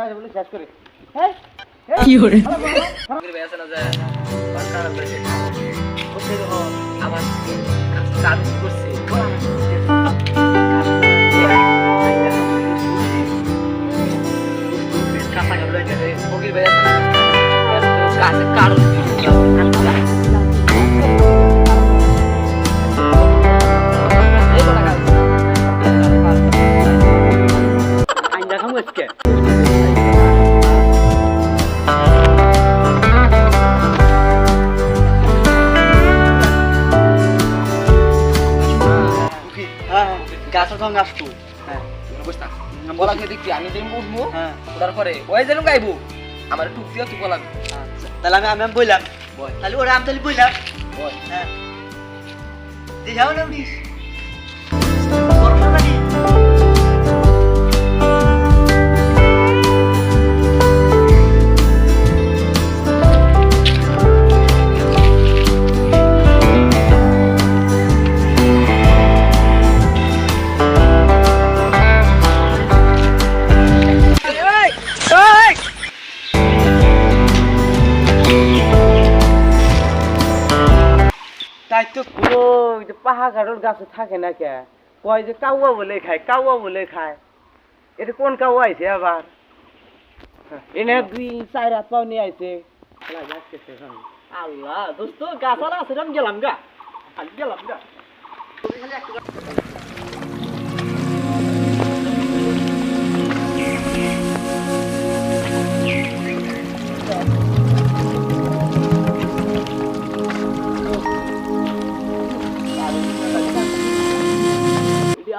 খায় বলে শেষ করে হ্যাঁ কি হরে বেয়াছে না যায় সরকার বলেছে ওকে তো আমার কাজ করছে কাপা গেল যে ওগির বেয়াছে না কাছে কারণ আইনা খামু আজকে গাছের সঙ্গে আসতো হ্যাঁ বুঝতা বলা খেয়ে দেখবি আমি যেমন উঠবো হ্যাঁ তারপরে ওই যেন গাইবো আমার টুক দিয়ে তুই বলাবি আচ্ছা তাহলে আমি বললাম বল তাহলে ওরা আমি তাহলে বললাম বল হ্যাঁ যাও না উনিস বর্ষা নাকি তাই তো ওই যে পাহাড় কাঠল গাছে থাকে না কে কয় যে কাউয়া বলে খায় এটা কোন কাউয়া আইছে আবার এনে 2-4 হাত পাও নিয়ে আইছে আল্লাহ দোস্ত গাছালা আছে আমি গেলাম গা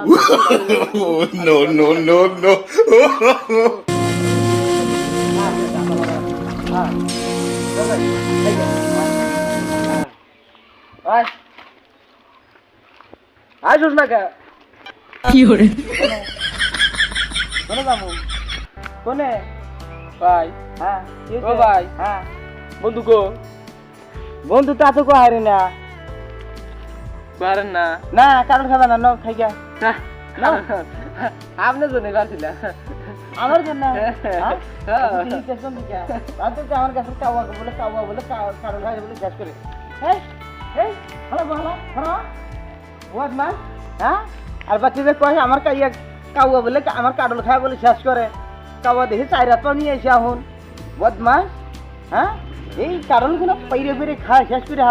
Oh, no. আসুস না কে কি হরে কোনে যাবো কোনে ভাই হ্যাঁ ও ভাই হ্যাঁ বন্ধু গো বন্ধু তা তো কয় না পারেন না না কারণ খাবে না খাই গা না আপনি জন্য পারছিল আমার জন্য হ্যাঁ। আমার কাছে কাউয়া বলে কারণ খাই বলে শেষ করে আর বাচ্চাদের কয় আমার কাউয়া বলে আমার কাডল খায় বলে শেষ করে কাউয়া দেখি 4 রাত নিয়ে এসে এখন বদমাস হ্যাঁ এই কারণ গুলো পেরে খায় শেষ করে